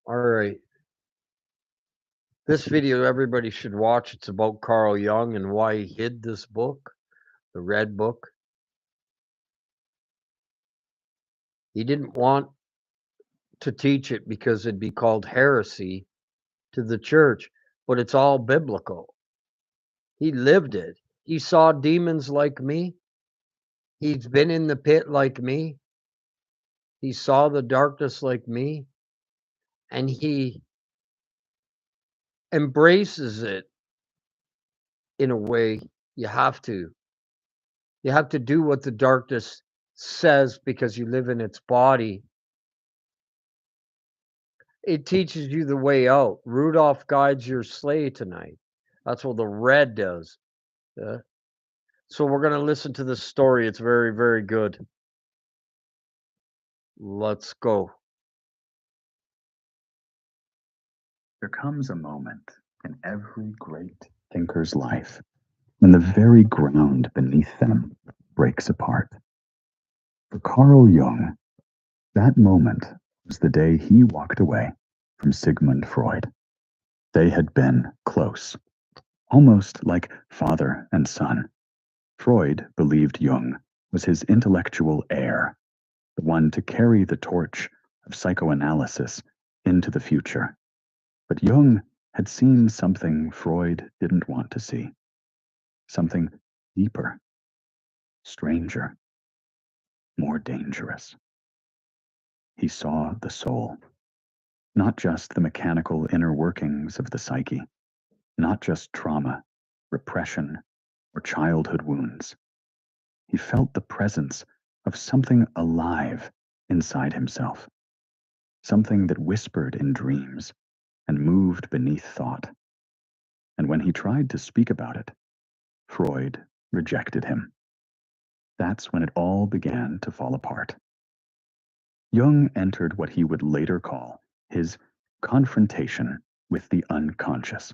All right. This video everybody should watch. It's about Carl Jung and why he hid this book, the Red Book. He didn't want to teach it because it'd be called heresy to the church, but it's all biblical. He lived it. He saw demons like me. He's been in the pit like me. He saw the darkness like me. And he embraces it in a way. You have to. You have to do what the darkness says because you live in its body. It teaches you the way out. Rudolph guides your sleigh tonight. That's what the red does. So we're going to listen to this story. It's very, very good. Let's go. There comes a moment in every great thinker's life when the very ground beneath them breaks apart. For Carl Jung, that moment was the day he walked away from Sigmund Freud. They had been close, almost like father and son. Freud believed Jung was his intellectual heir, the one to carry the torch of psychoanalysis into the future. But Jung had seen something Freud didn't want to see. Something deeper, stranger, more dangerous. He saw the soul, not just the mechanical inner workings of the psyche, not just trauma, repression, or childhood wounds. He felt the presence of something alive inside himself, something that whispered in dreams and moved beneath thought. And when he tried to speak about it, Freud rejected him. That's when it all began to fall apart. Jung entered what he would later call his confrontation with the unconscious,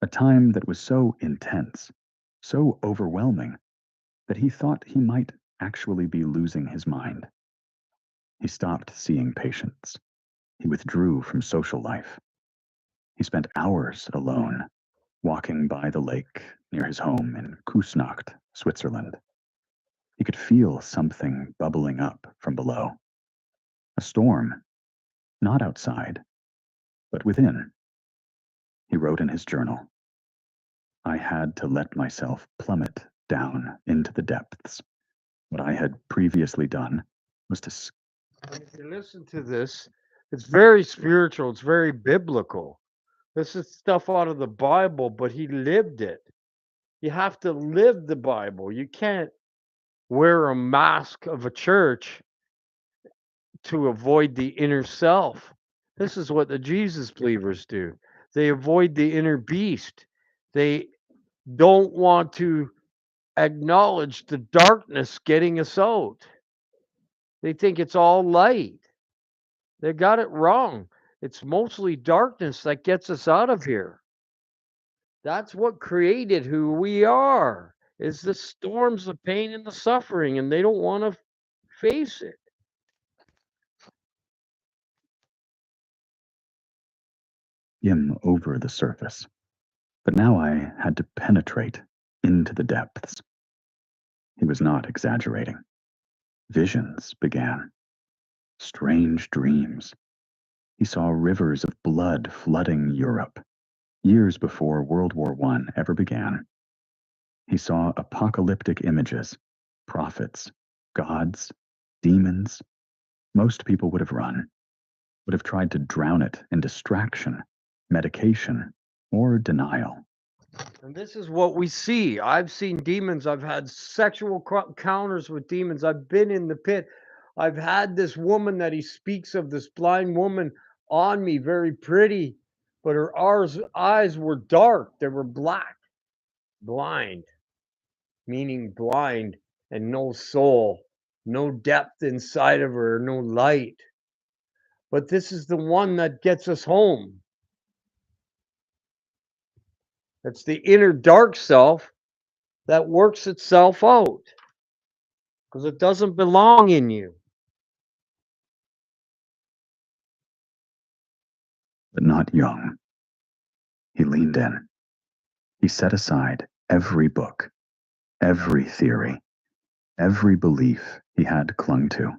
a time that was so intense, so overwhelming, that he thought he might actually be losing his mind. He stopped seeing patients. He withdrew from social life. He spent hours alone, walking by the lake near his home in Küsnacht, Switzerland. He could feel something bubbling up from below. A storm, not outside, but within. He wrote in his journal, "I had to let myself plummet down into the depths. What I had previously done was to..." If you listen to this, it's very spiritual. It's very biblical. This is stuff out of the Bible, but he lived it. You have to live the Bible. You can't wear a mask of a church to avoid the inner self. This is what the Jesus believers do. They avoid the inner beast. They don't want to acknowledge the darkness getting us out. They think it's all light. They got it wrong. It's mostly darkness that gets us out of here. That's what created who we are. Is the storms, the pain, and the suffering, and they don't want to face it. Him over the surface. But now I had to penetrate into the depths. He was not exaggerating. Visions began. Strange dreams. He saw rivers of blood flooding Europe, years before World War I ever began. He saw apocalyptic images, prophets, gods, demons. Most people would have run, would have tried to drown it in distraction, medication, or denial. And this is what we see. I've seen demons. I've had sexual encounters with demons. I've been in the pit. I've had this woman that he speaks of, this blind woman on me, very pretty, but her eyes were dark. They were black, blind, meaning blind, and no soul, no depth inside of her, no light. But this is the one that gets us home. It's the inner dark self that works itself out because it doesn't belong in you. but not young. He leaned in. He set aside every book, every theory, every belief he had clung to.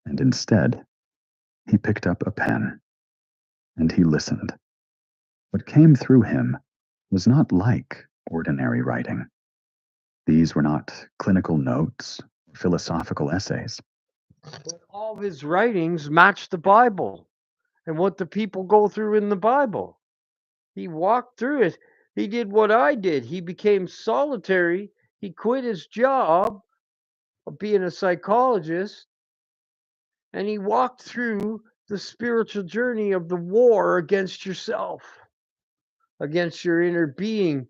And instead, he picked up a pen and he listened. What came through him was not like ordinary writing. These were not clinical notes or philosophical essays. But all of his writings matched the Bible and what the people go through in the Bible. He walked through it. He did what I did. He became solitary. He quit his job of being a psychologist and he walked through the spiritual journey of the war against yourself, against your inner being,